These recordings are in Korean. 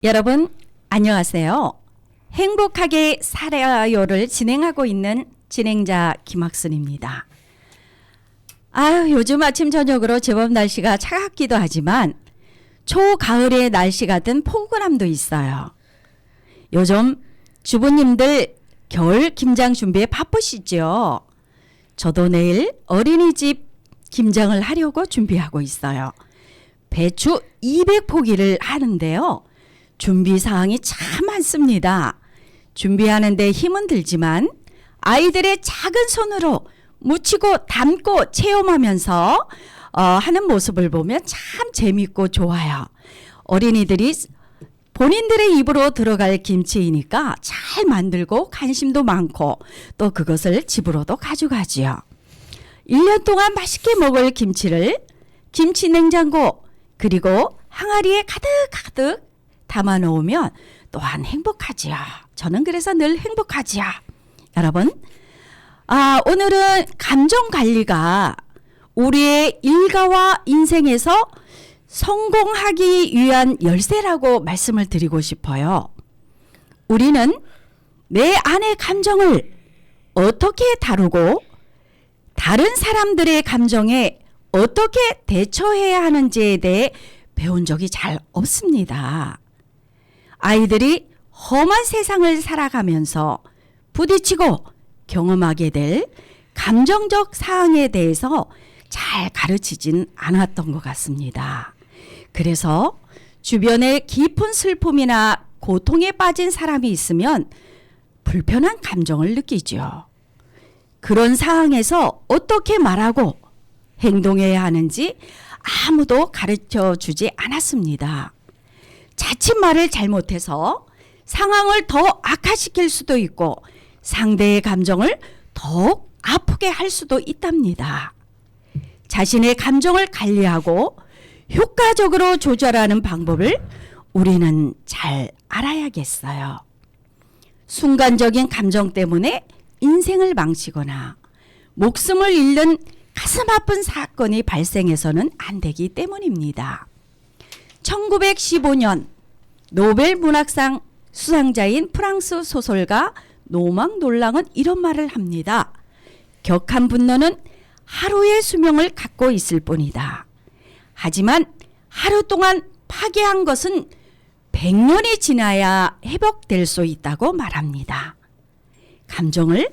여러분 안녕하세요. 행복하게 살아요를 진행하고 있는 진행자 김학순입니다. 요즘 아침 저녁으로 제법 날씨가 차갑기도 하지만 초가을의 날씨 같은 포근함도 있어요. 요즘 주부님들 겨울 김장 준비에 바쁘시죠? 저도 내일 어린이집 김장을 하려고 준비하고 있어요. 배추 200포기를 하는데요. 준비 사항이 참 많습니다. 준비하는데 힘은 들지만 아이들의 작은 손으로 묻히고 담고 체험하면서 하는 모습을 보면 참 재밌고 좋아요. 어린이들이 본인들의 입으로 들어갈 김치이니까 잘 만들고 관심도 많고 또 그것을 집으로도 가져가지요. 1년 동안 맛있게 먹을 김치를 김치 냉장고 그리고 항아리에 가득가득 담아 놓으면 또한 행복하지요. 저는 그래서 늘 행복하지요. 여러분, 오늘은 감정 관리가 우리의 일가와 인생에서 성공하기 위한 열쇠라고 말씀을 드리고 싶어요. 우리는 내 안의 감정을 어떻게 다루고 다른 사람들의 감정에 어떻게 대처해야 하는지에 대해 배운 적이 잘 없습니다. 아이들이 험한 세상을 살아가면서 부딪히고 경험하게 될 감정적 사항에 대해서 잘 가르치진 않았던 것 같습니다. 그래서 주변에 깊은 슬픔이나 고통에 빠진 사람이 있으면 불편한 감정을 느끼죠. 그런 상황에서 어떻게 말하고 행동해야 하는지 아무도 가르쳐 주지 않았습니다. 자칫 말을 잘못해서 상황을 더 악화시킬 수도 있고 상대의 감정을 더욱 아프게 할 수도 있답니다. 자신의 감정을 관리하고 효과적으로 조절하는 방법을 우리는 잘 알아야겠어요. 순간적인 감정 때문에 인생을 망치거나 목숨을 잃는 가슴 아픈 사건이 발생해서는 안 되기 때문입니다. 1915년 노벨 문학상 수상자인 프랑스 소설가 노망 놀랑은 이런 말을 합니다. 격한 분노는 하루의 수명을 갖고 있을 뿐이다. 하지만 하루 동안 파괴한 것은 100년이 지나야 회복될 수 있다고 말합니다. 감정을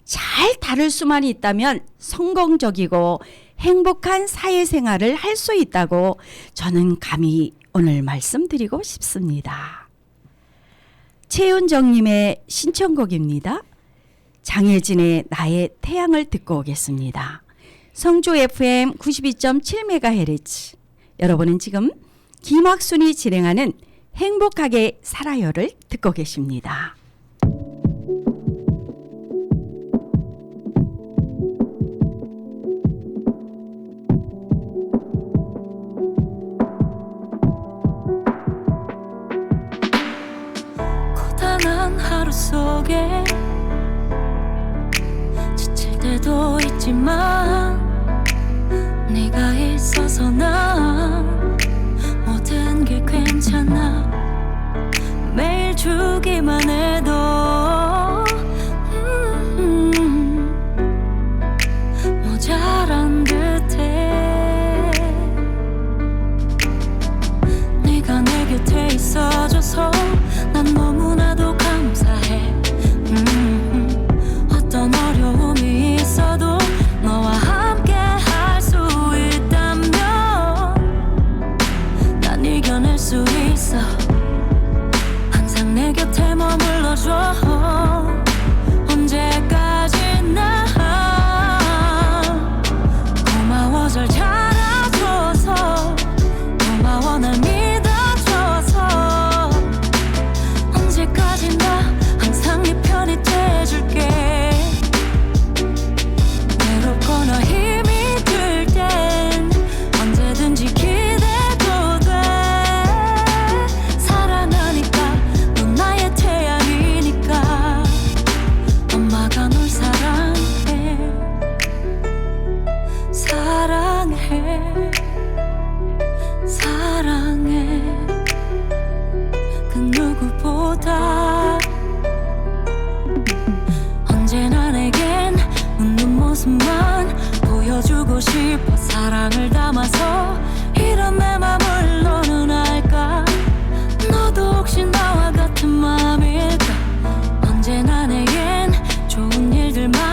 잘 다룰 수만 있다면 성공적이고 행복한 사회생활을 할 수 있다고 저는 감히 오늘 말씀드리고 싶습니다. 최윤정님의 신청곡입니다. 장혜진의 나의 태양을 듣고 오겠습니다. 성주 FM 92.7MHz 여러분은 지금 김학순이 진행하는 행복하게 살아요를 듣고 계십니다. 하루 속에 지칠 때도 있지만 네가 있어서 난 모든 게 괜찮아. 매일 주기만 해도 모자란 듯해. 네가 내 곁에 있어줘서 난 너무나도 감사해. 어떤 어려움이 있어도 너와 함께 할 수 있다면 난 이겨낼 수 있어. 항상 내 곁에 머물러줘. 언제까지나 고마워. 절 자라줘서 고마워. 날 믿어줘서 언제까지나 항상 네 편이 돼줄게. 외롭거나 힘이 들 땐 언제든지 기대도 돼. 사랑하니까 넌 나의 태양이니까. 그 누구보다 언제나 내겐 웃는 모습만 보여주고 싶어 사랑을 담아서 이런 내 맘을 너는 알까 너도 혹시 나와 같은 맘일까 언제나 내겐 좋은 일들만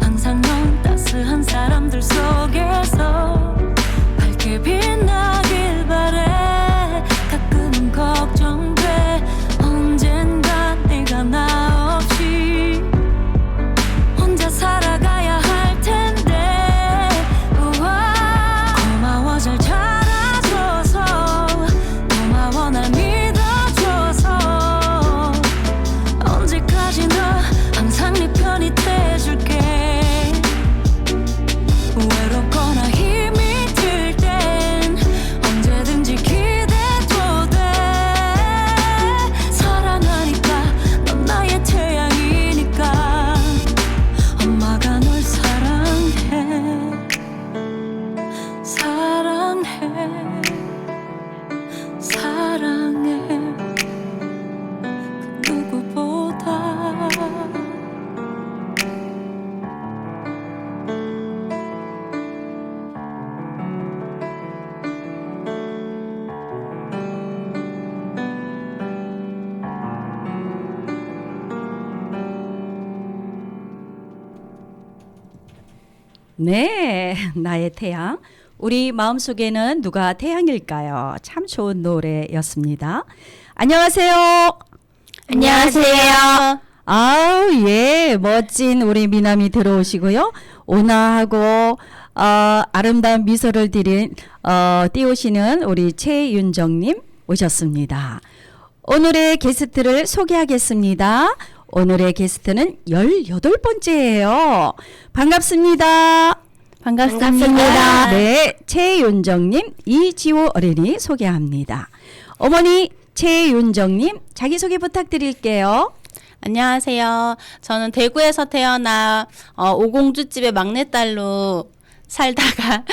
항상 넌 따스한 사람들 속에서 밝게 빛나길 바래 가끔은 걱정돼 언젠가 내가 나 없이 혼자 살아가야 할 텐데 우와. 고마워 잘 자라줘서 고마워 날 믿어줘서 언제까지나 항상 네 편이 돼줄게 외롭거나 힘이 들 땐 언제든지 기대도 돼 사랑하니까 넌 나의 태양이니까 엄마가 널 사랑해 사랑해 사랑해 그 누구보다 네, 나의 태양. 우리 마음속에는 누가 태양일까요? 참 좋은 노래였습니다. 안녕하세요. 안녕하세요. 아우, 예, 멋진 우리 미남이 들어오시고요. 온화하고 아름다운 미소를 띄우시는 우리 최윤정님 오셨습니다. 오늘의 게스트를 소개하겠습니다. 오늘의 게스트는 18번째예요. 반갑습니다. 반갑습니다. 네, 최윤정님, 이지호 어린이 소개합니다. 어머니 최윤정님, 자기소개 부탁드릴게요. 안녕하세요. 저는 대구에서 태어나 오공주집의 막내딸로 살다가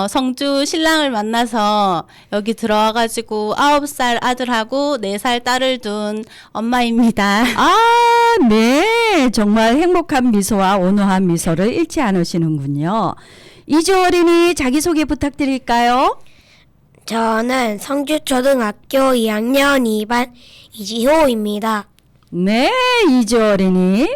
성주 신랑을 만나서 여기 들어와가지고 9살 아들하고 4살 딸을 둔 엄마입니다. 아, 네. 정말 행복한 미소와 온화한 미소를 잃지 않으시는군요. 이지호 어린이 자기소개 부탁드릴까요? 저는 성주초등학교 2학년 2반 이지호입니다. 네, 이지호 어린이.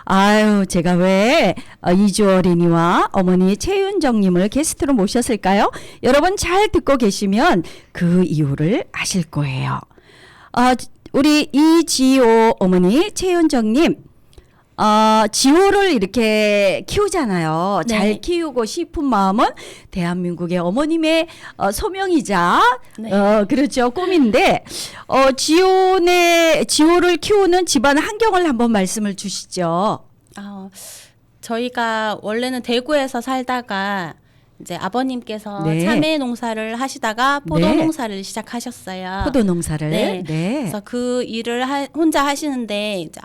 아유, 제가 왜 이지호 어린이와 어머니 최윤정님을 게스트로 모셨을까요? 여러분 잘 듣고 계시면 그 이유를 아실 거예요. 우리 이지호 어머니 최윤정님, 지호를 이렇게 키우잖아요. 네. 잘 키우고 싶은 마음은 대한민국의 어머님의 소명이자 그렇죠, 꿈인데 지호를 키우는 집안 환경을 한번 말씀을 주시죠. 저희가 원래는 대구에서 살다가 이제 아버님께서 네. 참외 농사를 하시다가 포도 네. 농사를 시작하셨어요. 포도 농사를. 네. 네. 그래서 그 일을 혼자 하시는데 이제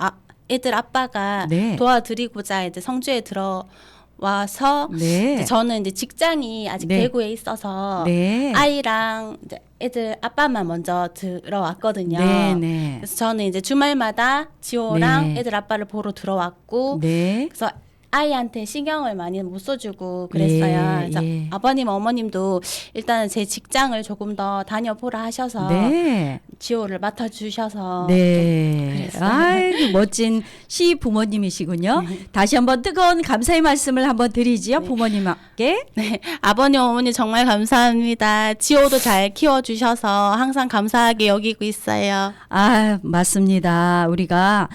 애들 아빠가 네. 도와드리고자 이제 성주에 들어와서 네. 이제 저는 이제 직장이 아직 네. 대구에 있어서 네. 아이랑 이제 애들 아빠만 먼저 들어왔거든요. 네, 네. 그래서 저는 이제 주말마다 지호랑 네. 애들 아빠를 보러 들어왔고 네. 그래서 아이한테 신경을 많이 못 써주고 그랬어요. 예, 그래서 예. 아버님 어머님도 일단은 제 직장을 조금 더 다녀보라 하셔서 네. 지호를 맡아주셔서 네. 그랬어요. 아이고, 멋진 시 부모님이시군요. 다시 한번 뜨거운 감사의 말씀을 한번 드리지요, 부모님께. 네, 아버님 어머니 정말 감사합니다. 지호도 잘 키워주셔서 항상 감사하게 여기고 있어요. 아, 맞습니다. 우리가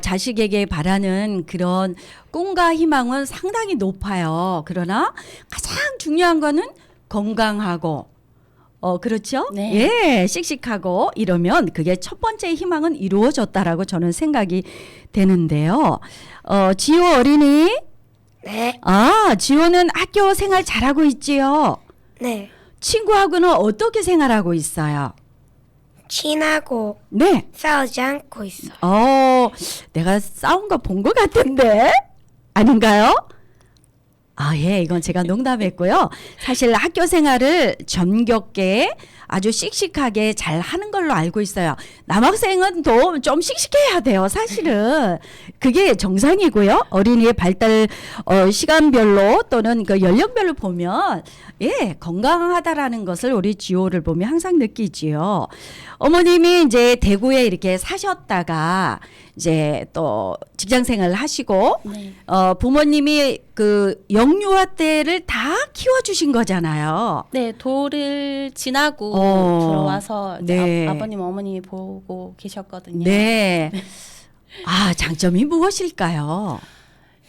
자식에게 바라는 그런 꿈과 희망은 상당히 높아요. 그러나 가장 중요한 거는 건강하고 그렇죠? 네. 예, 씩씩하고 이러면 그게 첫 번째 희망은 이루어졌다라고 저는 생각이 되는데요. 지호 어린이, 네, 지호는 학교 생활 잘하고 있지요? 네. 친구하고는 어떻게 생활하고 있어요? 친하고 네. 싸우지 않고 있어요. 내가 싸운 거 본 것 같은데? 아닌가요? 아, 예, 이건 제가 농담했고요. 사실 학교 생활을 정겹게 아주 씩씩하게 잘 하는 걸로 알고 있어요. 남학생은 또 좀 씩씩해야 돼요. 사실은 그게 정상이고요. 어린이의 발달 시간별로 또는 그 연령별로 보면 예, 건강하다라는 것을 우리 지호를 보면 항상 느끼지요. 어머님이 이제 대구에 이렇게 사셨다가 이제 또 직장 생활을 하시고 네. 부모님이 그 영유아 때를 다 키워주신 거잖아요. 네, 도를 지나고 들어와서 이제 네. 아버님 어머님이 보고 계셨거든요. 네. 아, 장점이 무엇일까요?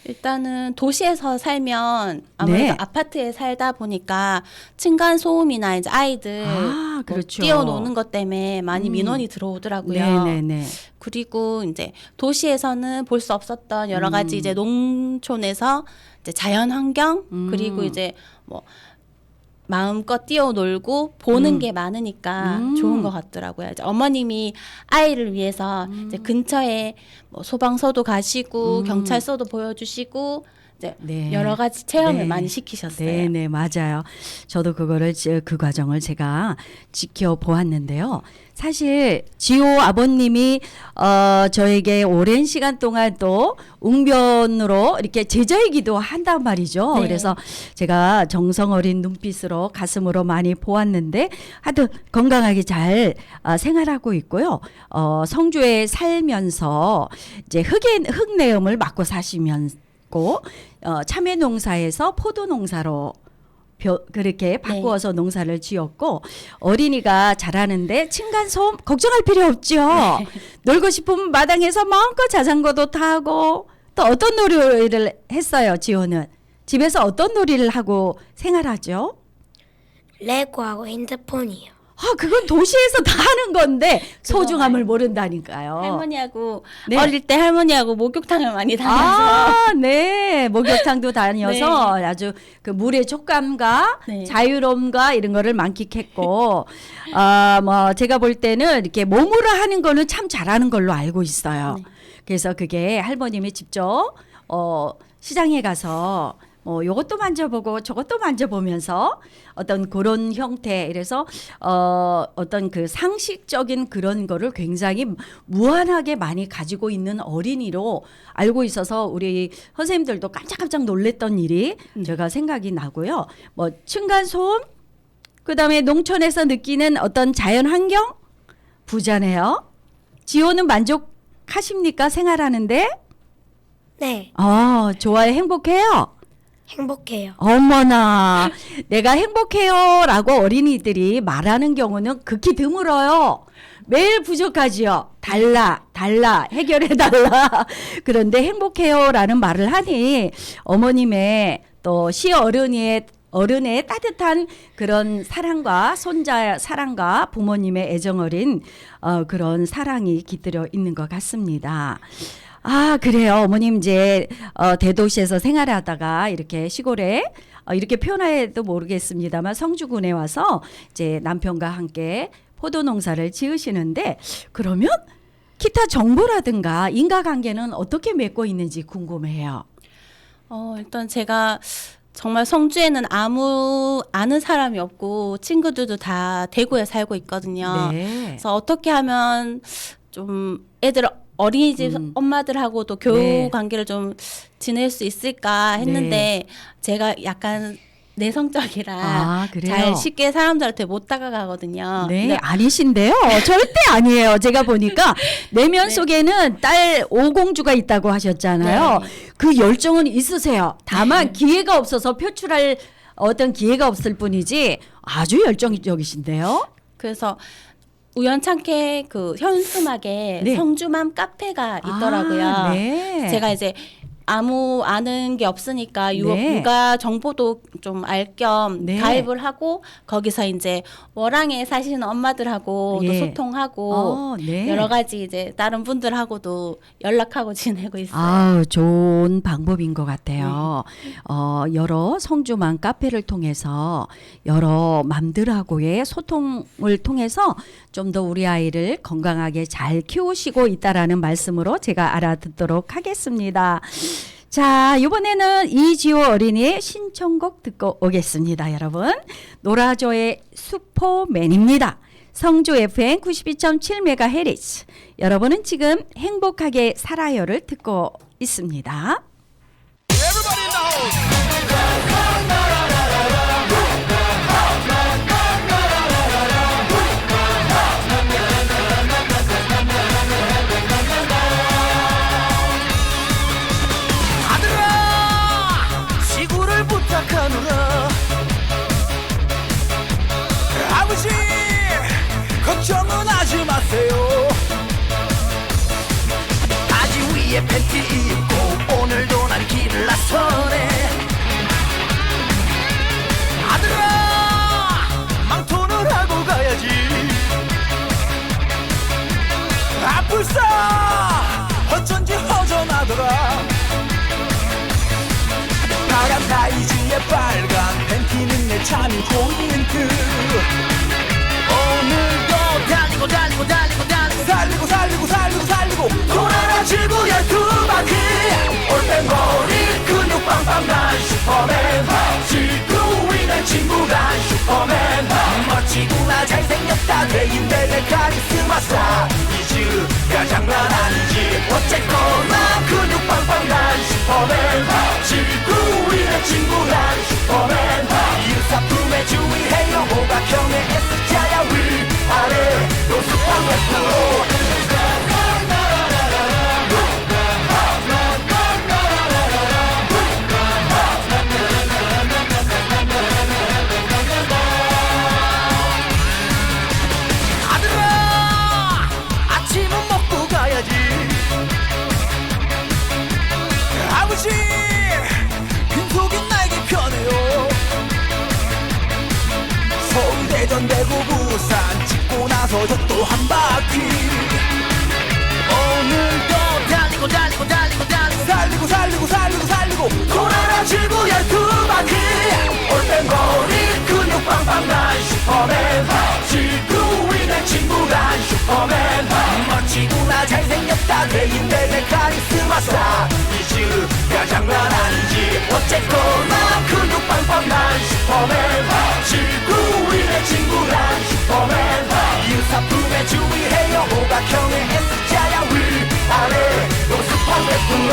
일단은 도시에서 살면 아무래도 네. 아파트에 살다 보니까 층간 소음이나 이제 아이들 아, 뭐 그렇죠. 뛰어노는 것 때문에 많이 민원이 들어오더라고요. 네네네. 그리고 이제 도시에서는 볼 수 없었던 여러 가지 이제 농촌에서 이제 자연 환경 그리고 이제 뭐 마음껏 뛰어놀고 보는 게 많으니까 좋은 것 같더라고요. 이제 어머님이 아이를 위해서 이제 근처에 뭐 소방서도 가시고 경찰서도 보여주시고 이제 네. 여러 가지 체험을 네. 많이 시키셨어요. 네네, 맞아요. 저도 그거를 그 과정을 제가 지켜보았는데요. 사실 지호 아버님이 저에게 오랜 시간 동안 또 웅변으로 이렇게 제자이기도 한단 말이죠. 네. 그래서 제가 정성 어린 눈빛으로 가슴으로 많이 보았는데 하여튼 건강하게 잘 생활하고 있고요. 성주에 살면서 이제 흙내음을 맡고 사시면서 참외 농사에서 포도 농사로 그렇게 바꾸어서 농사를 지었고 어린이가 자라는데 층간소음 걱정할 필요 없죠. 놀고 싶으면 마당에서 마음껏 자전거도 타고 또 어떤 놀이를 했어요. 지호는 집에서 어떤 놀이를 하고 생활하죠? 레고하고 핸드폰이요. 아, 그건 도시에서 다 하는 건데 소중함을 모른다니까요. 할머니하고 네. 어릴 때 할머니하고 목욕탕을 많이 다녀서 아, 네. 목욕탕도 다녀서 아주 그 물의 촉감과 네. 자유로움과 이런 거를 만끽했고, 뭐 제가 볼 때는 이렇게 몸으로 하는 거는 참 잘하는 걸로 알고 있어요. 네. 그래서 그게 할머님이 직접 시장에 가서 요것도 만져보고 저것도 만져보면서 어떤 그런 형태, 이래서 어떤 그 상식적인 그런 거를 굉장히 무한하게 많이 가지고 있는 어린이로 알고 있어서 우리 선생님들도 깜짝깜짝 놀랬던 일이 제가 생각이 나고요. 뭐 층간소음, 그다음에 농촌에서 느끼는 어떤 자연 환경, 부자네요. 지호는 만족하십니까? 생활하는데? 네, 좋아요. 행복해요. 행복해요. 어머나, 내가 행복해요라고 어린이들이 말하는 경우는 극히 드물어요. 매일 부족하지요. 달라, 해결해달라. 그런데 행복해요라는 말을 하니 어머님의 또 시어른의 따뜻한 그런 사랑과 손자 사랑과 부모님의 애정어린 그런 사랑이 깃들여 있는 것 같습니다. 아, 그래요. 어머님 이제 대도시에서 생활하다가 이렇게 시골에 이렇게 표현해도 모르겠습니다만 성주군에 와서 이제 남편과 함께 포도 농사를 지으시는데, 그러면 기타 정보라든가 인과관계는 어떻게 맺고 있는지 궁금해요. 일단 제가 정말 성주에는 아는 사람이 없고 친구들도 다 대구에 살고 있거든요. 네. 그래서 어떻게 하면 좀 애들 어린이집 엄마들하고도 교우 네. 관계를 좀 지낼 수 있을까 했는데 제가 약간 내성적이라 그래요? 잘 쉽게 사람들한테 못 다가가거든요. 네, 근데 아니신데요. 절대 아니에요. 제가 보니까 내면 속에는 딸 오공주가 있다고 하셨잖아요. 네. 그 열정은 있으세요. 다만 기회가 없어서 표출할 어떤 기회가 없을 뿐이지 아주 열정적이신데요. 그래서 우연찮게 그 현수막에 네. 성주맘 카페가 있더라고요. 네. 제가 이제 아는 게 없으니까 네. 육아 정보도 좀 알 겸 네. 가입을 하고 거기서 이제 월항에 사시는 엄마들하고 또 예. 소통하고 네. 여러 가지 이제 다른 분들하고도 연락하고 지내고 있어요. 아우, 좋은 방법인 것 같아요. 여러 성주만 카페를 통해서 여러 맘들하고의 소통을 통해서 좀 더 우리 아이를 건강하게 잘 키우시고 있다라는 말씀으로 제가 알아듣도록 하겠습니다. 자, 이번에는 이지호 어린이의 신청곡 듣고 오겠습니다, 여러분. 노라조의 슈퍼맨입니다. 성주 FM 92.7MHz. 여러분은 지금 행복하게 살아요를 듣고 있습니다. Everybody in the house. 아들아, 지구를 부탁하노라. 아버지, 걱정은 하지 마세요. 바지 위에 팬티 입고 오늘도 난 길을 나서네. 아들아, 망토를 하고 가야지. 아플싸 어쩐지 허전하더라. 파란 다이즈에 빨간 팬티는 내 참이 포인트. 오늘도 달리고 달리고 달리고 달리고 달리고 달리고 달리고 달리고 돌아라 지구의 두 바퀴. 올빼머리 근육 빵빵 난 슈퍼맨. 지구 위의 친구란 슈퍼맨. 멋지구나 잘생겼다 대인배의 카리스마 스타. 이즈가 장난 아니지. 어쨌거나 근육 빵빵 난 슈퍼맨. 지구 위의 친구란 슈퍼맨. 이웃사품에 주의해요. 오각형의 S자야 위아래 노스팡 웨스트로. 아들아, 아침은 먹고 가야지. 아버지, 빈속이 나에게 편해요. 서울, 대전, 대구, 부산 찍고 나서 저 또 한 바퀴. 오늘도 달리고 달리고 달리고 달리고 달리고 달리고 달리고 달리고 돌아라 지구의 두 바퀴. 올빼머리 근육 빵빵 난 슈퍼맨. 지구 위의 친구란 슈퍼맨. 멋지구나 잘생겼다 대인배의 카리스마 스타. 이즈가 장난 아니지. 어쨌거나 근육 빵빵 난 슈퍼맨. 지구 위의 친구란 슈퍼맨. 이웃사품에 주의해요. 오각형의 S자야 위아래 노스팡 웨스트로.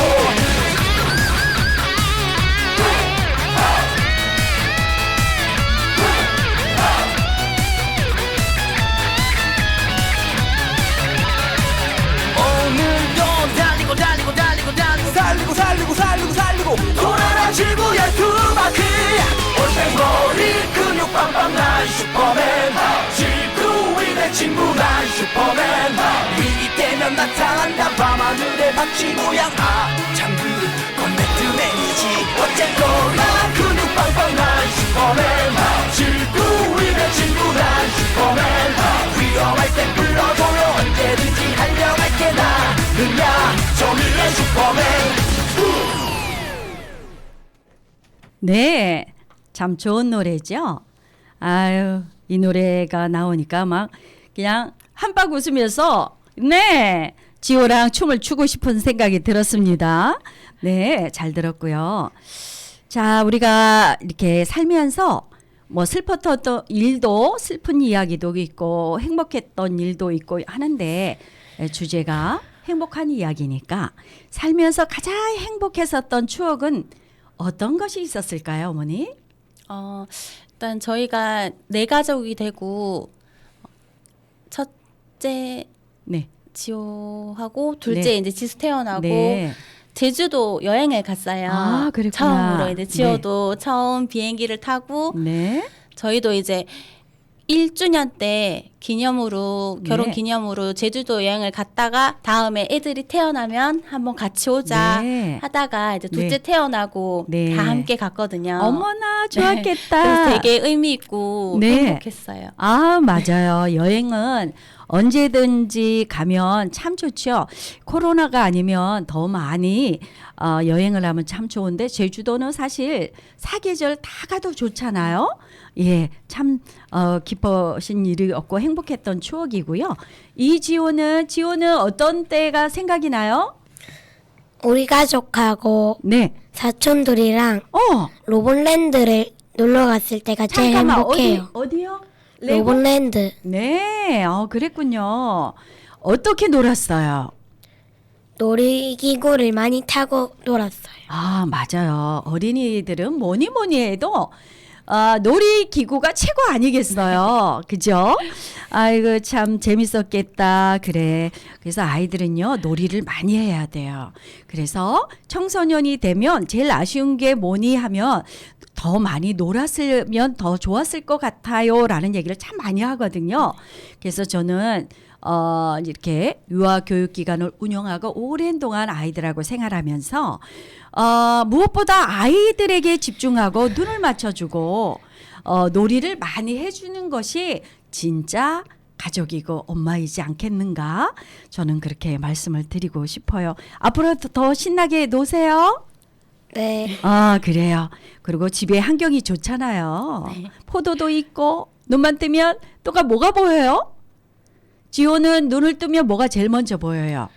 오늘도 달리고 달리고 달리고 달리고 달리고 달리고 달리고 달리고 돌아라 지구의 두 바퀴. 올빼머리 근육 빵빵 난 슈퍼맨. 지구 위의 친구란 슈퍼맨. 위기 때면 나타난다 밤하늘의 박쥐 모양. 참 그건 배트맨이지. 어쨌거나 근육 빵빵 난 슈퍼맨. 지구 위의 친구란 슈퍼맨. 위험할 땐 불러줘요. 언제든지 달려갈게 나는야 정의의 슈퍼맨. 네, 참 좋은 노래죠. 아유, 이 노래가 나오니까 막 그냥 한박 웃으면서 네, 지호랑 춤을 추고 싶은 생각이 들었습니다. 네, 잘 들었고요. 자, 우리가 이렇게 살면서 뭐 슬펐던 일도 슬픈 이야기도 있고 행복했던 일도 있고 하는데 주제가 행복한 이야기니까 살면서 가장 행복했었던 추억은 어떤 것이 있었을까요, 어머니? 일단 저희가 네 가족이 되고 첫째 네. 지호하고 둘째 네. 이제 지수 태어나고 네. 제주도 여행을 갔어요. 아, 그랬구나. 처음으로 이제 지호도 처음 비행기를 타고 네. 저희도 이제 1주년 때 기념으로 결혼 네. 기념으로 제주도 여행을 갔다가 다음에 애들이 태어나면 한번 같이 오자 네. 하다가 이제 둘째 네. 태어나고 네. 다 함께 갔거든요. 어머나 좋았겠다. 그래서 되게 의미 있고 네. 행복했어요. 아, 맞아요. 여행은 언제든지 가면 참 좋죠. 코로나가 아니면 더 많이 여행을 하면 참 좋은데 제주도는 사실 사계절 다 가도 좋잖아요. 예, 참 기쁘신 일이었고 행복했던 추억이고요. 지호는 어떤 때가 생각이 나요? 우리 가족하고 네. 사촌들이랑 로봇랜드를 놀러 갔을 때가 제일 잠깐만 행복해요. 어디요? 레고? 로봇랜드. 네. 그랬군요. 어떻게 놀았어요? 놀이기구를 많이 타고 놀았어요. 아, 맞아요. 어린이들은 뭐니 뭐니 해도 놀이기구가 최고 아니겠어요. 그죠? 아이고, 참 재밌었겠다. 그래. 그래서 아이들은요, 놀이를 많이 해야 돼요. 그래서 청소년이 되면 제일 아쉬운 게 뭐니 하면 더 많이 놀았으면 더 좋았을 것 같아요. 라는 얘기를 참 많이 하거든요. 그래서 저는 이렇게 유아교육기관을 운영하고 오랜 동안 아이들하고 생활하면서 무엇보다 아이들에게 집중하고 눈을 맞춰주고 놀이를 많이 해주는 것이 진짜 가족이고 엄마이지 않겠는가? 저는 그렇게 말씀을 드리고 싶어요. 앞으로 더 신나게 노세요. 네. 그래요. 그리고 집에 환경이 좋잖아요. 포도도 있고 눈만 뜨면 또가 뭐가 보여요? 지호는 눈을 뜨면 뭐가 제일 먼저 보여요?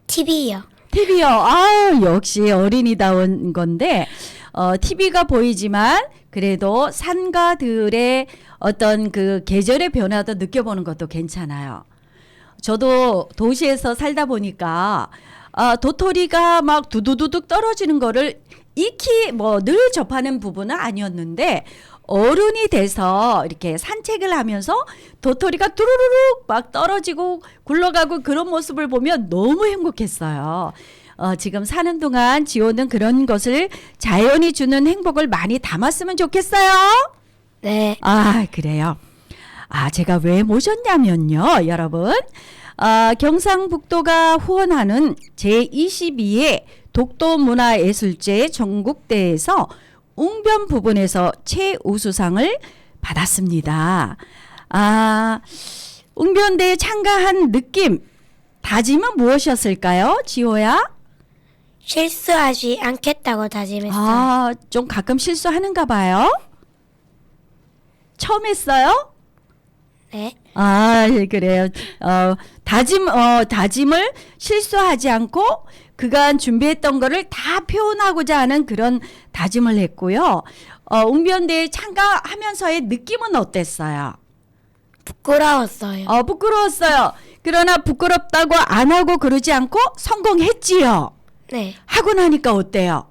TV요. TV요. 역시 어린이다운 건데 TV가 보이지만 그래도 산과 들의 어떤 그 계절의 변화도 느껴보는 것도 괜찮아요. 저도 도시에서 살다 보니까 도토리가 막 두두두둑 떨어지는 거를 익히 늘 접하는 부분은 아니었는데 어른이 돼서 이렇게 산책을 하면서 도토리가 두루루룩 막 떨어지고 굴러가고 그런 모습을 보면 너무 행복했어요. 지금 사는 동안 지호는 그런 것을 자연이 주는 행복을 많이 담았으면 좋겠어요. 네. 그래요. 제가 왜 모셨냐면요, 여러분. 경상북도가 후원하는 제22회 독도문화예술제 전국대회에서 웅변 부분에서 최우수상을 받았습니다. 웅변대에 참가한 느낌, 다짐은 무엇이었을까요, 지호야? 실수하지 않겠다고 다짐했어요. 좀 가끔 실수하는가 봐요. 처음 했어요? 네. 그래요. 다짐을 실수하지 않고 그간 준비했던 거를 다 표현하고자 하는 그런 다짐을 했고요. 웅변대에 참가하면서의 느낌은 어땠어요? 부끄러웠어요. 부끄러웠어요. 그러나 부끄럽다고 안 하고 그러지 않고 성공했지요. 네. 하고 나니까 어때요?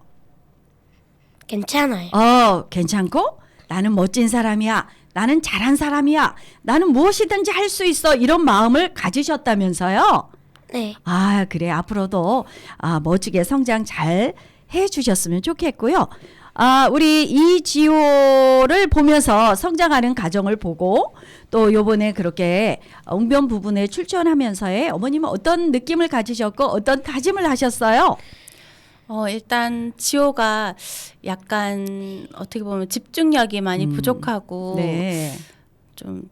괜찮아요. 괜찮고 나는 멋진 사람이야. 나는 잘한 사람이야. 나는 무엇이든지 할 수 있어. 이런 마음을 가지셨다면서요? 네. 그래. 앞으로도 멋지게 성장 잘 해주셨으면 좋겠고요. 우리 이지호를 보면서 성장하는 가정을 보고 또 요번에 그렇게 웅변 부분에 출전하면서의 어머님은 어떤 느낌을 가지셨고 어떤 다짐을 하셨어요? 일단 지호가 약간 어떻게 보면 집중력이 많이 부족하고 네. 좀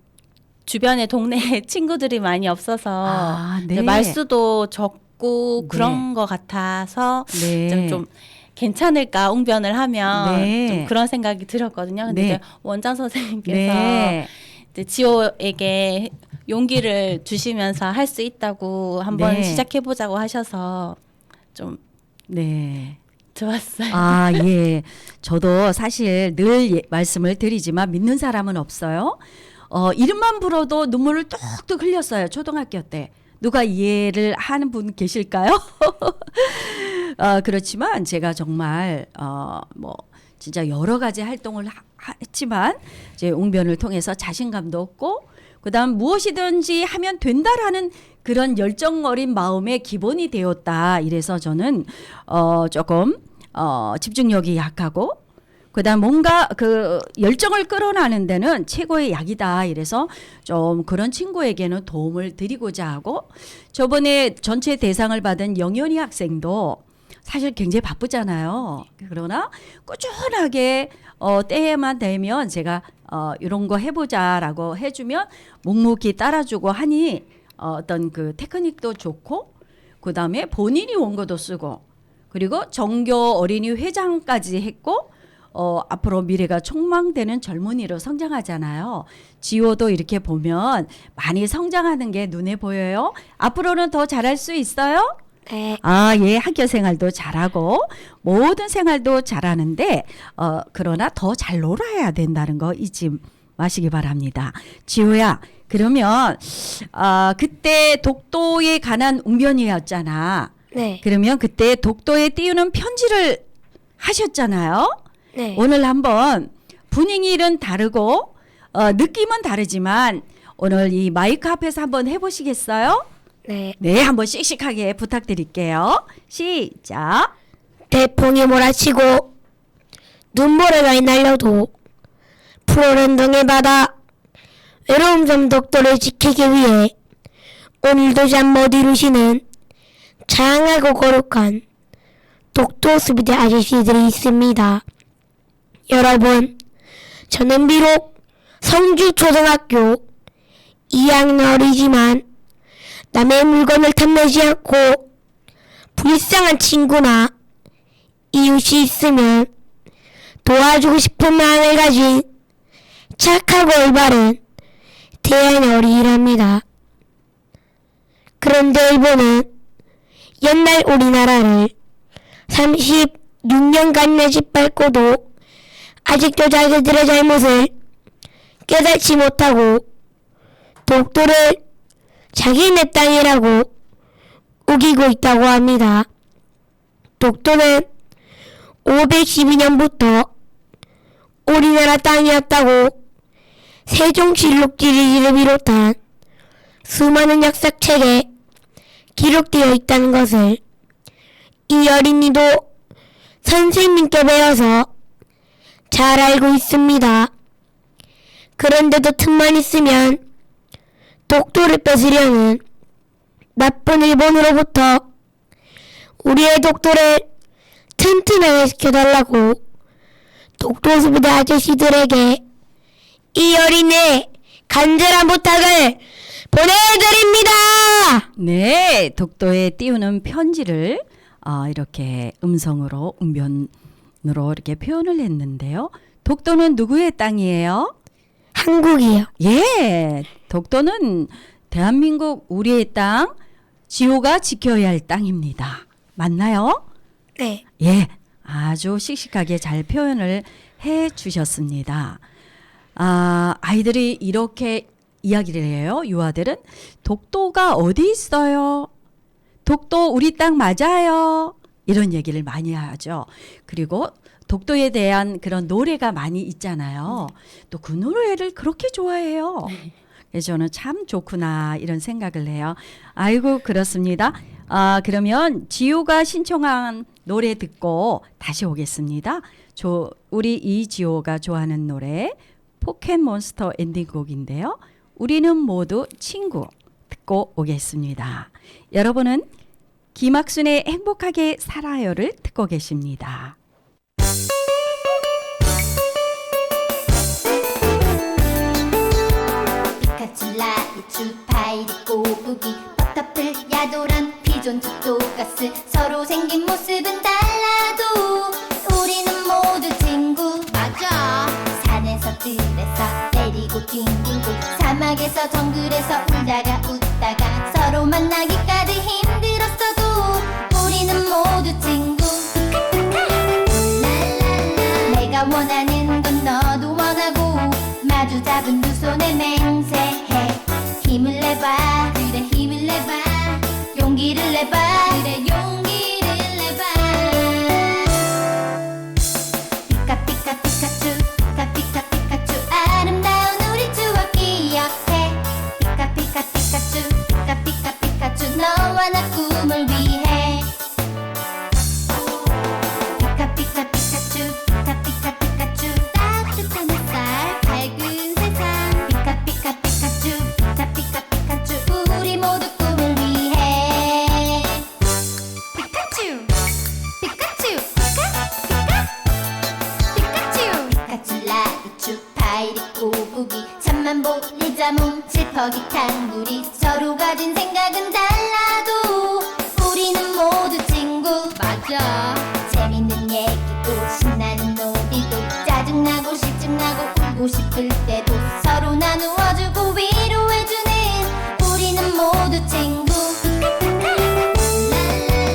주변에 동네에 친구들이 많이 없어서 네. 이제 말수도 적고 네. 그런 것 같아서 네. 좀 괜찮을까 웅변을 하면 네. 좀 그런 생각이 들었거든요. 근데 네. 이제 원장 선생님께서 네. 이제 지호에게 용기를 주시면서 할 수 있다고 한번 네. 시작해 보자고 하셔서 좀 네. 좋았어요. 예. 저도 사실 늘 말씀을 드리지만 믿는 사람은 없어요. 이름만 불어도 눈물을 뚝뚝 흘렸어요. 초등학교 때. 누가 이해를 하는 분 계실까요? 그렇지만 제가 정말 진짜 여러 가지 활동을 했지만 이제 웅변을 통해서 자신감도 얻고 그다음 무엇이든지 하면 된다라는 그런 열정 어린 마음의 기본이 되었다. 이래서 저는 조금 집중력이 약하고 그다음 뭔가 그 열정을 끌어나는 데는 최고의 약이다. 이래서 좀 그런 친구에게는 도움을 드리고자 하고 저번에 전체 대상을 받은 영연이 학생도 사실 굉장히 바쁘잖아요. 그러나 꾸준하게 때에만 되면 제가 이런 거 해보자라고 해주면 묵묵히 따라주고 하니 어떤 그 테크닉도 좋고 그다음에 본인이 원고도 쓰고 그리고 정교 어린이 회장까지 했고 앞으로 미래가 촉망되는 젊은이로 성장하잖아요. 지호도 이렇게 보면 많이 성장하는 게 눈에 보여요. 앞으로는 더 잘할 수 있어요? 네. 예, 학교 생활도 잘하고 모든 생활도 잘하는데 그러나 더 잘 놀아야 된다는 거 잊지 마시기 바랍니다. 지호야, 그러면 그때 독도에 관한 웅변이었잖아. 네. 그러면 그때 독도에 띄우는 편지를 하셨잖아요. 네. 오늘 한번 분위기는 다르고 느낌은 다르지만 오늘 이 마이크 앞에서 한번 해보시겠어요? 네. 네, 한번 씩씩하게 부탁드릴게요. 시작. 대풍이 몰아치고 눈보라가 날려도 푸르른 등의 바다 외로움 좀 독도를 지키기 위해 오늘도 잠 못 이루시는 장하고 거룩한 독도 수비대 아저씨들이 있습니다. 여러분, 저는 비록 성주초등학교 2학년 어리지만 남의 물건을 탐내지 않고 불쌍한 친구나 이웃이 있으면 도와주고 싶은 마음을 가진 착하고 올바른 대안의 어린이랍니다. 그런데 일본은 옛날 우리나라를 36년간이나 짓밟고도 아직도 자기들의 잘못을 깨닫지 못하고 독도를 자기네 땅이라고 우기고 있다고 합니다. 독도는 512년부터 우리나라 땅이었다고 세종실록지를 비롯한 수많은 역사책에 기록되어 있다는 것을 이 어린이도 선생님께 배워서 잘 알고 있습니다. 그런데도 틈만 있으면 독도를 뺏으려는 나쁜 일본으로부터 우리의 독도를 튼튼하게 지켜달라고 독도 수비대 아저씨들에게 이 어린이의 간절한 부탁을 보내드립니다. 네, 독도에 띄우는 편지를 이렇게 음성으로 웅변으로 이렇게 표현을 했는데요. 독도는 누구의 땅이에요? 한국이요. 예, 독도는 대한민국 우리의 땅, 지호가 지켜야 할 땅입니다. 맞나요? 네. 예, 아주 씩씩하게 잘 표현을 해 주셨습니다. 아이들이 이렇게 이야기를 해요. 유아들은 독도가 어디 있어요? 독도 우리 땅 맞아요. 이런 얘기를 많이 하죠. 그리고 독도에 대한 그런 노래가 많이 있잖아요. 또 그 노래를 그렇게 좋아해요. 그래서 저는 참 좋구나 이런 생각을 해요. 아이고 그렇습니다. 그러면 지호가 신청한 노래 듣고 다시 오겠습니다. 우리 이지호가 좋아하는 노래 포켓몬스터 엔딩곡인데요. 우리는 모두 친구 듣고 오겠습니다. 여러분은 김학순의 행복하게 살아요를 듣고 계십니다. 피카츄라 이추파이리 꼬부기 버터풀 야도란 피존 투토가스 서로 생긴 모습은 달라도 우리는 모두 친구 맞아. 산에서 들에서 때리고 뒹굴고 사막에서 정글에서 울다가 웃다가 서로 만나기까지 힘들었어도 우리는 모두 친구. 랄랄라 내가 원하는 건 너도 원하고 마주 잡은 두 손에 맹세해. 힘을 내봐 그래 힘을 내봐 용기를 내봐 그래 용기를 내봐. 피카 피카 피카츄 피카 피카 피카츄 아름다운 우리 추억 기억해. 피카 피카 피카츄 피카 피카 피카츄 너와 나 꿈을 위해. 피카 피카 피카츄 피카 피카 피카츄 따뜻한 햇살 밝은 세상. 피카 피카 피카츄 피카 피카 피카츄 우리 모두 꿈을 위해. 피카츄 피카츄 피카츄 피카츄 라이츄 파이리 꼬부기 잠만 보내자 뭉칠 퍼깃한 우리 서로 가진 생각은 달라도 우리는 모두 친구 맞아. 재밌는 얘기도 신나는 놀이도 짜증나고 실증나고 울고 싶을 때도 서로 나누어주고 위로해주는 우리는 모두 친구. 랄랄라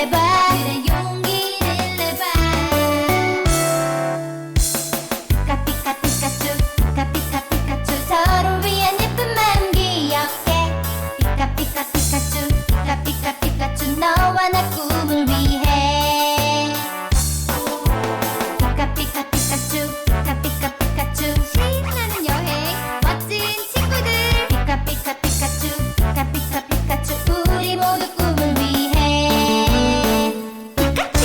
내봐 그래 용기를 내봐 피카 피카츄 피카 피카츄 서로 위한 예쁜 마음 기억해 피카 피카츄 피카 피카츄 너와 나 꿈을 위해 피카 피카츄 피카 피카츄 신나는 여행 멋진 친구들 피카 피카츄 우리 모두 꿈을 위해 피카츄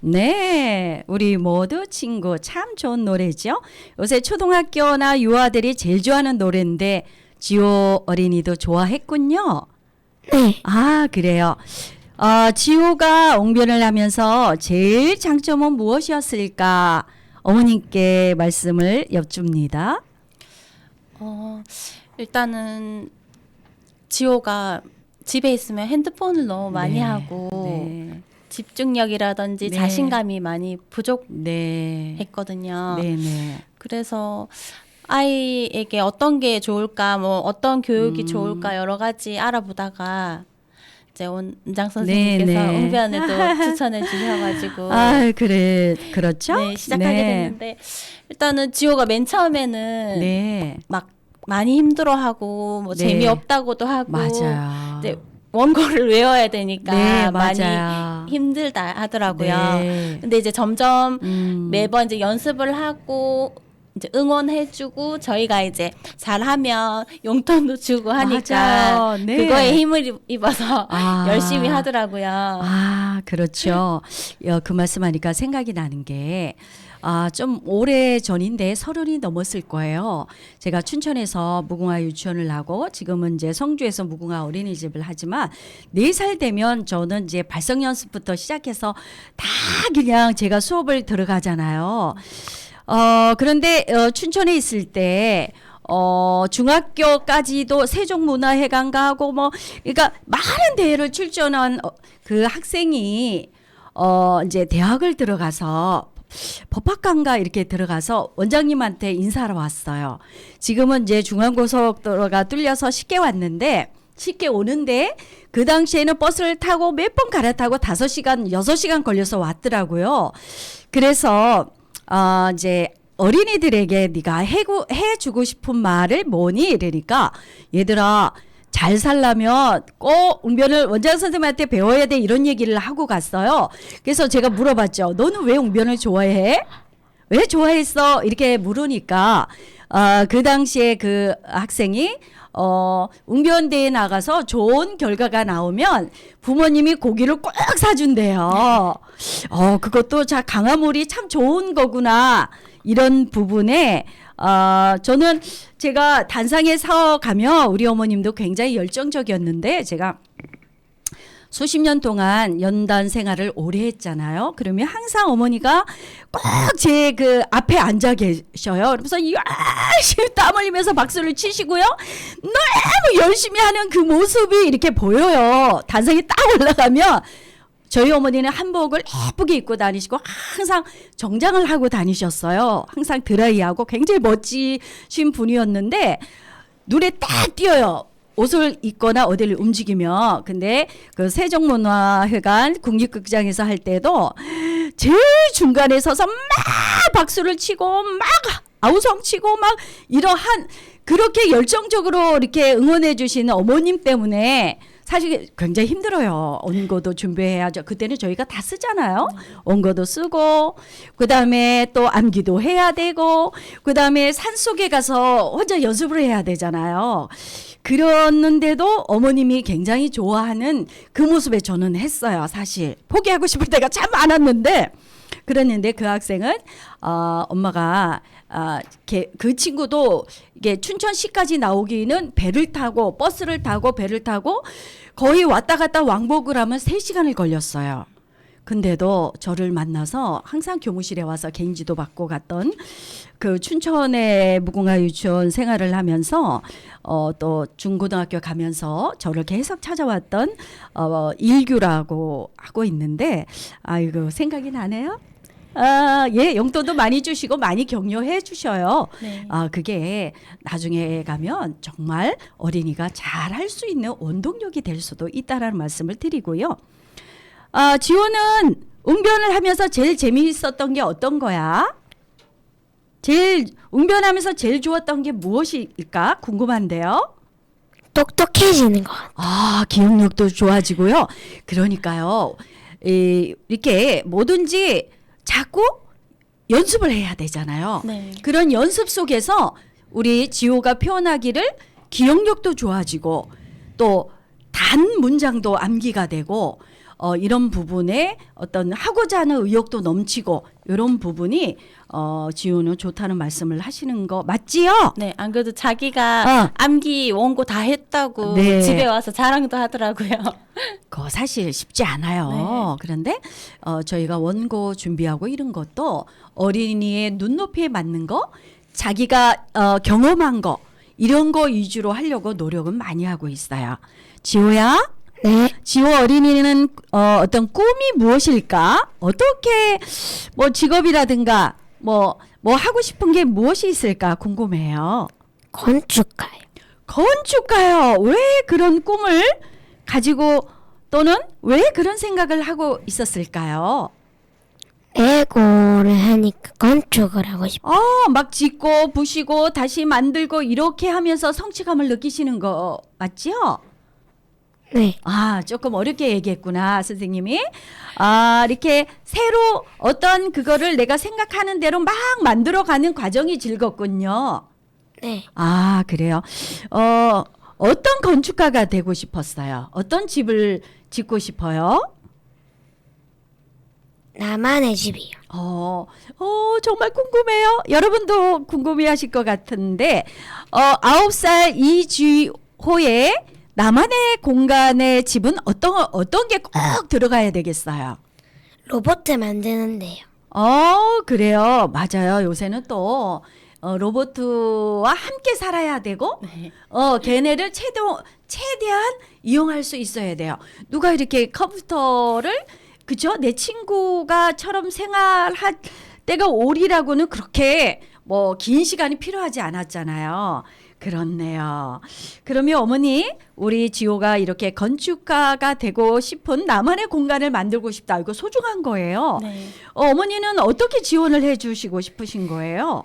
네, 우리 모두 친구 참 좋은 노래죠. 요새 초등학교나 유아들이 제일 좋아하는 노래인데 지호 어린이도 좋아했군요. 네. 아, 그래요. 지호가 옹변을 하면서 제일 장점은 무엇이었을까? 어머님께 말씀을 여쭙니다. 일단은 지호가 집에 있으면 핸드폰을 너무 많이 네, 하고 네, 집중력이라든지 네. 자신감이 많이 부족했거든요. 네, 네. 그래서 아이에게 어떤 게 좋을까, 뭐 어떤 교육이 좋을까 여러 가지 알아보다가 이제 원장 선생님께서 네, 네. 웅변에도 추천해 주셔가지고 아, 그래, 그렇죠? 네, 시작하게 네. 됐는데 일단은 지호가 맨 처음에는 네, 막 많이 힘들어하고 뭐 네. 재미없다고도 하고 맞아요. 이제 원고를 외워야 되니까 네, 많이 맞아요. 힘들다 하더라고요. 네. 근데 이제 점점 음. 매번 이제 연습을 하고 이제 응원해주고 저희가 이제 잘하면 용돈도 주고 하니까 맞아요. 네. 그거에 힘을 입어서 아. 열심히 하더라고요. 아, 그렇죠. 그 말씀하니까 생각이 나는 게, 좀 오래 전인데 30이 넘었을 거예요. 제가 춘천에서 무궁화 유치원을 하고 지금은 이제 성주에서 무궁화 어린이집을 하지만 4살 되면 저는 이제 발성 연습부터 시작해서 다 그냥 제가 수업을 들어가잖아요. 그런데 춘천에 있을 때 중학교까지도 세종문화회관 가고 뭐 그러니까 많은 대회를 출전한 그 학생이 이제 대학을 들어가서 법학관가 이렇게 들어가서 원장님한테 인사하러 왔어요. 지금은 이제 중앙고속도로가 뚫려서 쉽게 왔는데 쉽게 오는데 그 당시에는 버스를 타고 몇 번 갈아타고 5시간, 6시간 걸려서 왔더라고요. 그래서 이제 어린이들에게 네가 해주고 싶은 말을 뭐니? 이러니까 얘들아 잘 살려면 꼭 웅변을 원장 선생님한테 배워야 돼 이런 얘기를 하고 갔어요. 그래서 제가 물어봤죠. 너는 왜 웅변을 좋아해? 왜 좋아했어? 이렇게 물으니까 그 당시에 그 학생이 웅변대에 나가서 좋은 결과가 나오면 부모님이 고기를 꼭 사준대요. 그것도 자 강화물이 참 좋은 거구나. 이런 부분에 저는 제가 단상에 서 가면 우리 어머님도 굉장히 열정적이었는데 제가 수십 년 동안 연단 생활을 오래 했잖아요. 그러면 항상 어머니가 꼭 제 그 앞에 앉아 계셔요. 그러면서 열심히 땀 흘리면서 박수를 치시고요. 너무 열심히 하는 그 모습이 이렇게 보여요. 단상에 딱 올라가면 저희 어머니는 한복을 예쁘게 입고 다니시고 항상 정장을 하고 다니셨어요. 항상 드라이하고 굉장히 멋지신 분이었는데 눈에 딱 띄어요. 옷을 입거나 어디를 움직이면. 근데 그 세종문화회관 국립극장에서 할 때도 제일 중간에 서서 막 박수를 치고 막 아우성 치고 막 이러한 그렇게 열정적으로 이렇게 응원해 주시는 어머님 때문에 사실 굉장히 힘들어요. 원고도 준비해야죠. 그때는 저희가 다 쓰잖아요. 원고도 쓰고 그다음에 또 암기도 해야 되고 그다음에 산속에 가서 혼자 연습을 해야 되잖아요. 그랬는데도 어머님이 굉장히 좋아하는 그 모습에 저는 했어요. 사실 포기하고 싶을 때가 참 많았는데 그랬는데 그 학생은 엄마가 그 친구도 이게 춘천시까지 나오기는 배를 타고 버스를 타고 배를 타고 거의 왔다 갔다 왕복을 하면 3시간을 걸렸어요. 근데도 저를 만나서 항상 교무실에 와서 개인지도 받고 갔던 그 춘천의 무궁화 유치원 생활을 하면서 또 중고등학교 가면서 저를 계속 찾아왔던 일규라고 하고 있는데 아이고 생각이 나네요. 예, 용돈도 많이 주시고 많이 격려해 주셔요. 네. 그게 나중에 가면 정말 어린이가 잘 할 수 있는 원동력이 될 수도 있다라는 말씀을 드리고요. 지호는 웅변을 하면서 제일 재미있었던 게 어떤 거야? 제일 웅변하면서 제일 좋았던 게 무엇일까 궁금한데요. 똑똑해지는 것. 기억력도 좋아지고요. 그러니까요. 이렇게 뭐든지 자꾸 연습을 해야 되잖아요. 네. 그런 연습 속에서 우리 지호가 표현하기를 기억력도 좋아지고 또 단 문장도 암기가 되고 이런 부분에 어떤 하고자 하는 의욕도 넘치고 이런 부분이 지호는 좋다는 말씀을 하시는 거 맞지요? 네, 안 그래도 자기가 암기 원고 다 했다고 네. 집에 와서 자랑도 하더라고요. 그거 사실 쉽지 않아요. 네. 그런데 저희가 원고 준비하고 이런 것도 어린이의 눈높이에 맞는 거, 자기가 경험한 거 이런 거 위주로 하려고 노력은 많이 하고 있어요. 지호야? 네. 지호 어린이는 어떤 꿈이 무엇일까? 어떻게 뭐 직업이라든가 뭐 하고 싶은 게 무엇이 있을까 궁금해요. 건축가요. 건축가요. 왜 그런 꿈을 가지고 또는 왜 그런 생각을 하고 있었을까요? 레고를 하니까 건축을 하고 싶어요. 막 짓고 부시고 다시 만들고 이렇게 하면서 성취감을 느끼시는 거 맞지요? 네. 조금 어렵게 얘기했구나, 선생님이. 이렇게 새로 어떤 그거를 내가 생각하는 대로 막 만들어가는 과정이 즐겁군요. 네. 그래요. 어떤 건축가가 되고 싶었어요? 어떤 집을 짓고 싶어요? 나만의 집이요. 정말 궁금해요. 여러분도 궁금해하실 것 같은데, 9살 이지호의 나만의 공간의 집은 어떤 게 꼭 들어가야 되겠어요? 로봇 만드는데요. 그래요. 맞아요. 요새는 또 로봇과 함께 살아야 되고, 네. 걔네를 최대한 이용할 수 있어야 돼요. 누가 이렇게 컴퓨터를 그죠? 내 친구가처럼 생활할 때가 오리라고는 그렇게 뭐 긴 시간이 필요하지 않았잖아요. 그렇네요. 그러면 어머니, 우리 지호가 이렇게 건축가가 되고 싶은 나만의 공간을 만들고 싶다. 이거 소중한 거예요. 네. 어머니는 어떻게 지원을 해주시고 싶으신 거예요?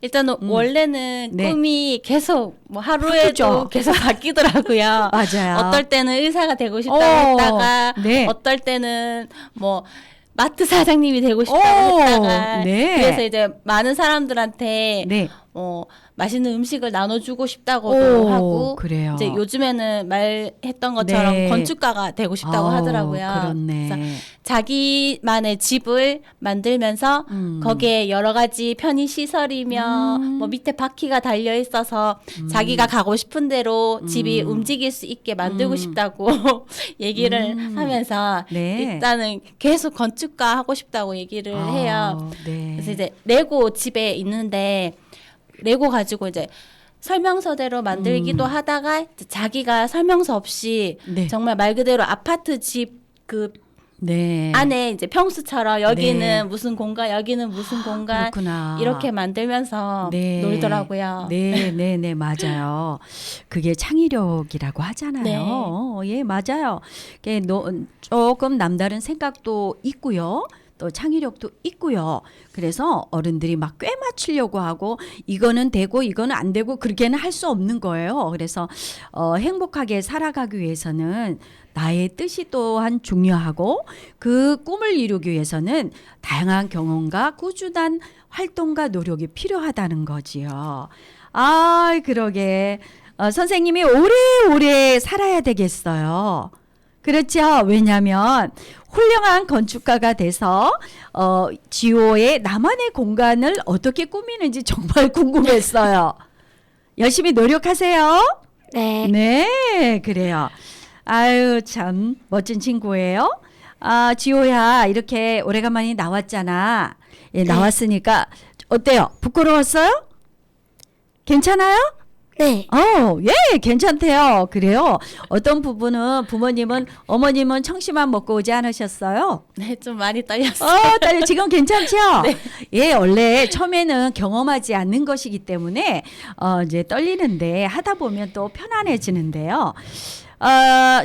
일단은 원래는 네. 꿈이 계속 뭐 하루에도 바뀌죠. 계속 바뀌더라고요. 맞아요. 어떨 때는 의사가 되고 싶다고 했다가 네. 어떨 때는 뭐 마트 사장님이 되고 싶다고 오, 했다가 네. 그래서 이제 많은 사람들한테 네. 맛있는 음식을 나눠주고 싶다고도 하고 그래요. 이제 요즘에는 말했던 것처럼 네. 건축가가 되고 싶다고 하더라고요. 그렇네. 그래서 자기만의 집을 만들면서 거기에 여러 가지 편의 시설이며 뭐 밑에 바퀴가 달려 있어서 자기가 가고 싶은 대로 집이 움직일 수 있게 만들고 싶다고 얘기를 하면서 네. 일단은 계속 건축가 하고 싶다고 얘기를 해요. 네. 그래서 이제 레고 집에 있는데 레고 가지고 이제 설명서대로 만들기도 하다가 이제 자기가 설명서 없이 네. 정말 말 그대로 아파트 집 그 네. 안에 이제 평수처럼 여기는 네. 무슨 공간 여기는 무슨 공간 그렇구나. 이렇게 만들면서 네. 놀더라고요. 네, 맞아요. 그게 창의력이라고 하잖아요. 예, 맞아요. 그게 조금 남다른 생각도 있고요. 또 창의력도 있고요. 그래서 어른들이 막 꿰맞추려고 하고 이거는 되고 이거는 안 되고 그렇게는 할 수 없는 거예요. 그래서 행복하게 살아가기 위해서는 나의 뜻이 또한 중요하고 그 꿈을 이루기 위해서는 다양한 경험과 꾸준한 활동과 노력이 필요하다는 거지요. 그러게. 선생님이 오래오래 살아야 되겠어요. 그렇죠. 왜냐하면 훌륭한 건축가가 돼서 지호의 나만의 공간을 어떻게 꾸미는지 정말 궁금했어요. 열심히 노력하세요. 네. 네, 그래요. 아유, 참 멋진 친구예요. 지호야, 이렇게 오래간만에 나왔잖아. 예, 나왔으니까 어때요? 부끄러웠어요? 괜찮아요? 네. 예, 괜찮대요. 그래요. 어떤 부분은 부모님은 어머님은 청심환 먹고 오지 않으셨어요? 네, 좀 많이 떨렸어요. 딸 지금 괜찮죠? 예, 원래 처음에는 경험하지 않는 것이기 때문에 이제 떨리는데 하다 보면 또 편안해지는데요.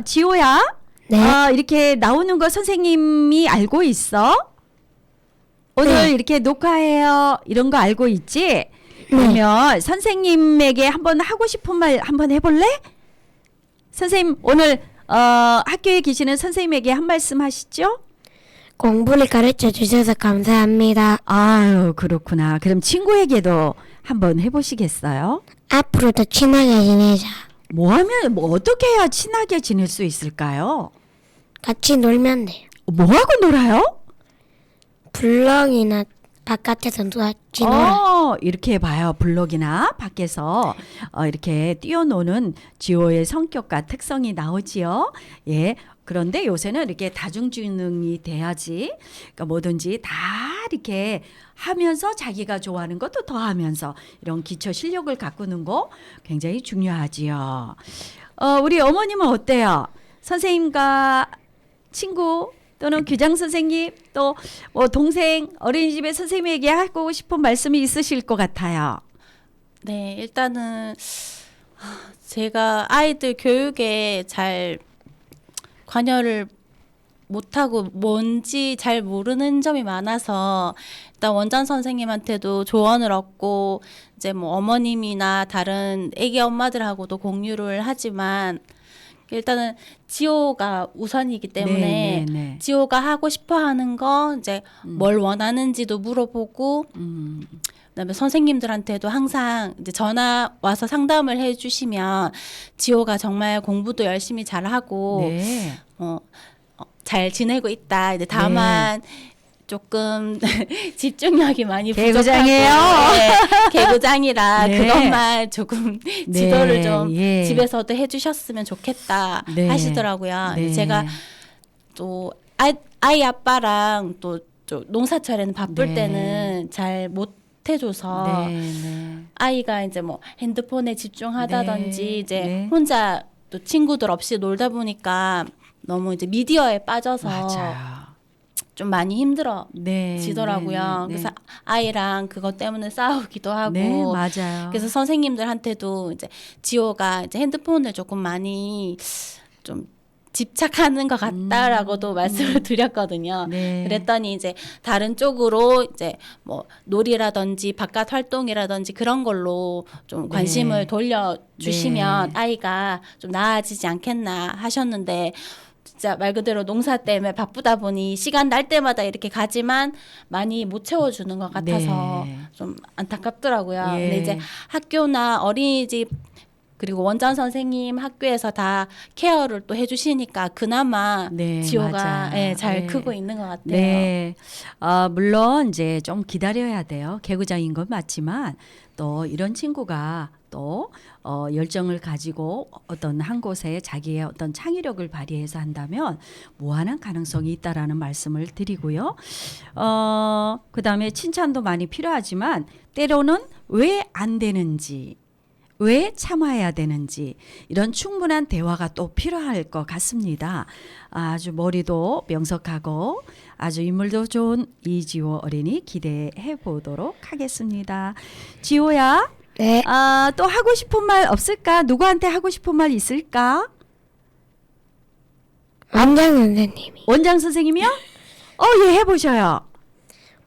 지호야, 네. 이렇게 나오는 거 선생님이 알고 있어? 오늘 네. 이렇게 녹화해요. 이런 거 알고 있지? 그러면 선생님에게 한번 하고 싶은 말 한번 해볼래? 선생님 오늘 학교에 계시는 선생님에게 한 말씀 하시죠? 공부를 가르쳐 주셔서 감사합니다. 아유 그렇구나. 그럼 친구에게도 한번 해보시겠어요? 앞으로도 친하게 지내자. 뭐 어떻게 해야 친하게 지낼 수 있을까요? 같이 놀면 돼요. 뭐 하고 놀아요? 블럭이나 바깥에서 같이 놀아. 이렇게 봐요. 블록이나 밖에서 이렇게 뛰어노는 지호의 성격과 특성이 나오지요. 예. 그런데 요새는 이렇게 다중지능이 돼야지. 그러니까 뭐든지 다 이렇게 하면서 자기가 좋아하는 것도 더 하면서 이런 기초 실력을 가꾸는 거 굉장히 중요하지요. 우리 어머님은 어때요? 선생님과 친구 또는 교장 선생님 또 뭐 동생 어린이집의 선생님에게 하고 싶은 말씀이 있으실 것 같아요. 네, 일단은 제가 아이들 교육에 잘 관여를 못하고 뭔지 잘 모르는 점이 많아서 일단 원장 선생님한테도 조언을 얻고 이제 뭐 어머님이나 다른 애기 엄마들하고도 공유를 하지만 일단은 지호가 우선이기 때문에 네. 지호가 하고 싶어 하는 거 이제 뭘 원하는지도 물어보고 그다음에 선생님들한테도 항상 이제 전화 와서 상담을 해주시면 지호가 정말 공부도 열심히 잘하고 네. 잘 지내고 있다. 이제 다만 조금 집중력이 많이 부족하고 개구장이에요. 네, 개구장이라 네. 그것만 조금 네, 지도를 좀 예. 집에서도 해주셨으면 좋겠다 네. 하시더라고요. 네. 제가 또 아이 아빠랑 또 농사철에는 바쁠 네. 때는 잘 못 해줘서 네. 아이가 이제 뭐 핸드폰에 집중하다든지 네. 이제 네. 혼자 또 친구들 없이 놀다 보니까 너무 이제 미디어에 빠져서 맞아요. 좀 많이 힘들어지더라고요. 네. 그래서 아이랑 그것 때문에 싸우기도 하고. 네, 맞아요. 그래서 선생님들한테도 이제 지호가 이제 핸드폰을 조금 많이 좀 집착하는 것 같다라고도 말씀을 드렸거든요. 네. 그랬더니 이제 다른 쪽으로 이제 뭐 놀이라든지 바깥 활동이라든지 그런 걸로 좀 관심을 네. 돌려주시면 네. 아이가 좀 나아지지 않겠나 하셨는데 진짜 말 그대로 농사 때문에 바쁘다 보니 시간 날 때마다 이렇게 가지만 많이 못 채워주는 것 같아서 네. 좀 안타깝더라고요. 예. 근데 이제 학교나 어린이집 그리고 원장 선생님 학교에서 다 케어를 또 해주시니까 그나마 네, 지호가 맞아요. 예, 잘 네. 크고 있는 것 같아요. 네. 물론 이제 좀 기다려야 돼요. 개구장인 건 맞지만 또 이런 친구가 또 열정을 가지고 어떤 한 곳에 자기의 어떤 창의력을 발휘해서 한다면 무한한 가능성이 있다라는 말씀을 드리고요. 그다음에 칭찬도 많이 필요하지만 때로는 왜 안 되는지 왜 참아야 되는지 이런 충분한 대화가 또 필요할 것 같습니다. 아주 머리도 명석하고 아주 인물도 좋은 이지호 어린이 기대해 보도록 하겠습니다. 지호야, 네. 또 하고 싶은 말 없을까? 누구한테 하고 싶은 말 있을까? 원장 선생님이 원장 선생님이요? 예, 해보셔요.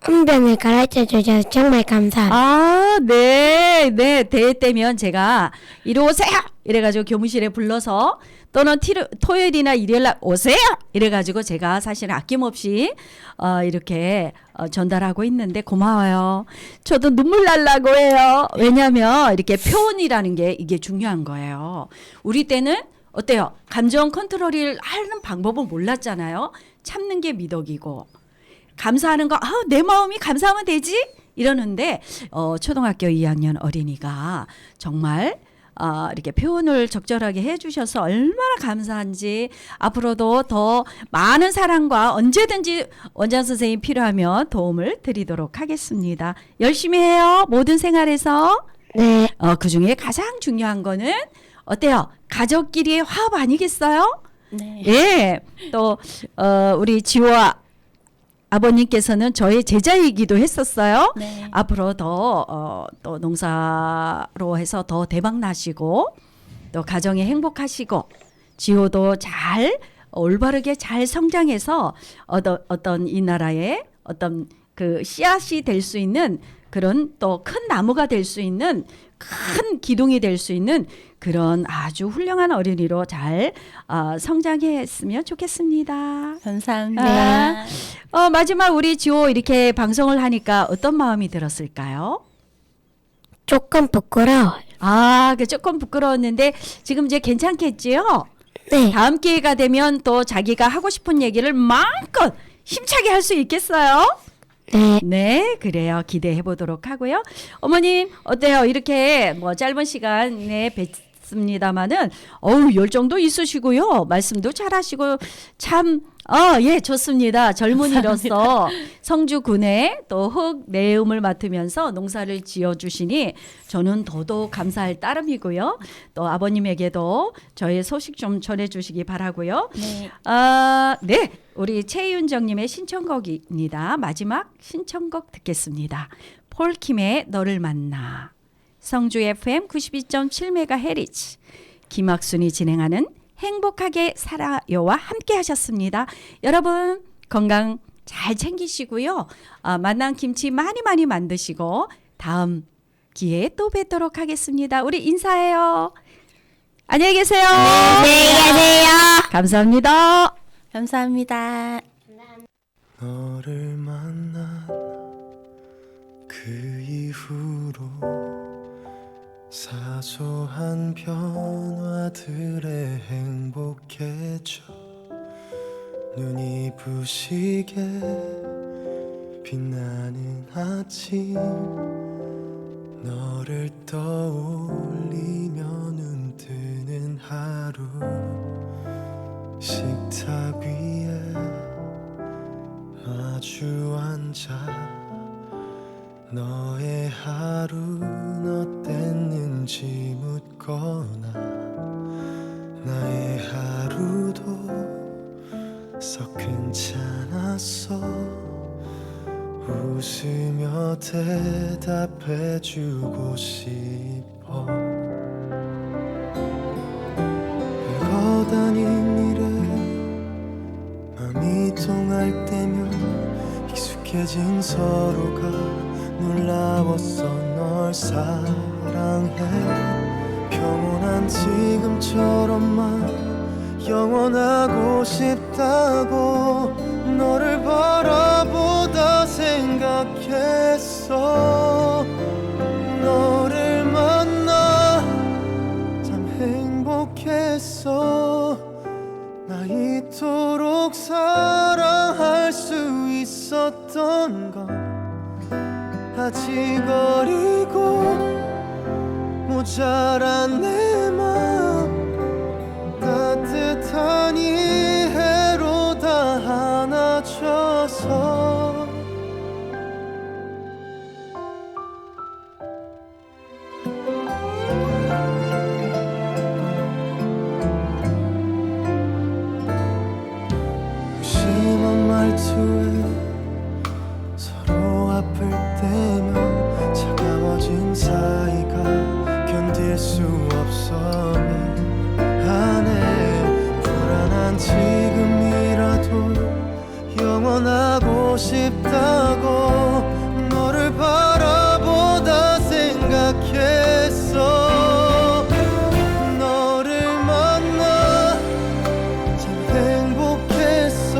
운변을 가르쳐 주셔서 정말 감사합니다. 네. 대회 때면 제가 이리 오세요! 이래가지고 교무실에 불러서 또는 토요일이나 일요일 날 오세요! 이래가지고 제가 사실 아낌없이 이렇게 전달하고 있는데 고마워요. 저도 눈물 날라고 해요. 왜냐하면 이렇게 표현이라는 게 이게 중요한 거예요. 우리 때는 어때요? 감정 컨트롤을 하는 방법은 몰랐잖아요. 참는 게 미덕이고 감사하는 거, 내 마음이 감사하면 되지? 이러는데, 초등학교 2학년 어린이가 정말, 이렇게 표현을 적절하게 해주셔서 얼마나 감사한지 앞으로도 더 많은 사랑과 언제든지 원장 선생님 필요하면 도움을 드리도록 하겠습니다. 열심히 해요. 모든 생활에서. 네. 그 중에 가장 중요한 거는 어때요? 가족끼리의 화합 아니겠어요? 네. 예. 또 우리 지호와 아버님께서는 저의 제자이기도 했었어요. 네. 앞으로 더 또 농사로 해서 더 대박 나시고 또 가정이 행복하시고 지호도 잘 올바르게 잘 성장해서 어떤 이 나라의 어떤 그 씨앗이 될 수 있는 그런 또 큰 나무가 될 수 있는 큰 기둥이 될 수 있는 그런 아주 훌륭한 어린이로 잘 성장했으면 좋겠습니다. 감사합니다. 마지막 우리 지호 이렇게 방송을 하니까 어떤 마음이 들었을까요? 조금 부끄러워요. 그 조금 부끄러웠는데 지금 이제 괜찮겠지요? 네. 다음 기회가 되면 또 자기가 하고 싶은 얘기를 마음껏 힘차게 할 수 있겠어요? 네. 네, 그래요. 기대해 보도록 하고요. 어머님 어때요? 이렇게 뭐 짧은 시간에 뵀습니다마는 열정도 있으시고요. 말씀도 잘하시고 참 예, 좋습니다. 젊은이로서 성주군의 또 흙 내음을 맡으면서 농사를 지어주시니 저는 더더욱 감사할 따름이고요. 또 아버님에게도 저의 소식 좀 전해주시기 바라고요. 네. 네, 우리 최윤정님의 신청곡입니다. 마지막 신청곡 듣겠습니다. 폴킴의 너를 만나. 성주 FM 92.7MHz 김학순이 진행하는 행복하게 살아요와 함께 하셨습니다. 여러분 건강 잘 챙기시고요. 만난 김치 많이 많이 만드시고 다음 기회에 또 뵙도록 하겠습니다. 우리 인사해요. 안녕히 계세요. 안녕히 계세요. 감사합니다. 감사합니다. 너를 만난 그 이후로 사소한 변화들에 행복해져 눈이 부시게 빛나는 아침 너를 떠올리며 눈 뜨는 하루 식탁 위에 마주 앉아 너의 하루는 어땠는지 묻거나 나의 하루도 썩 괜찮았어 웃으며 대답해주고 싶어 별거 아닌 일에 맘이 통할 때면 익숙해진 서로가 놀라웠어 널 사랑해 평온한 지금처럼만 영원하고 싶다고 너를 바라보다 생각했어 너를 만나 참 행복했어 나 이토록 사랑할 수 있었던 건 아직 어리고 모자란 내 마음 따뜻한 이해로 다 안아줘서 무심한 말투에 서로 아플 때면 차가워진 사이가 견딜 수 없어 미안해 불안한 지금이라도 영원하고 싶다고 너를 바라보다 생각했어 너를 만나 참 행복했어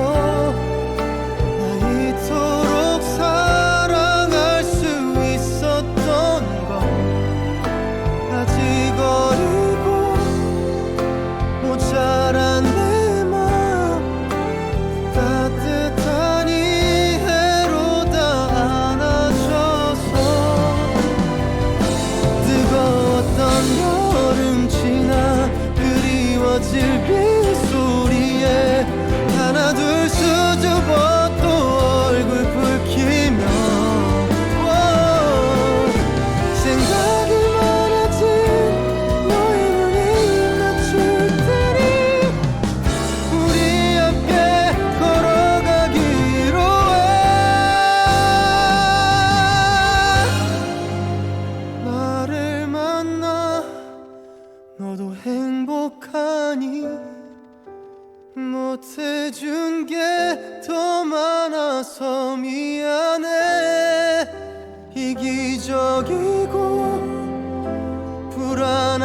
이토록 사랑할 수 있었던 건 아직 어리고 모자란 내 마음 따뜻한 이해로 못해준 게 더 많아서 미안해. 이기적이고 불안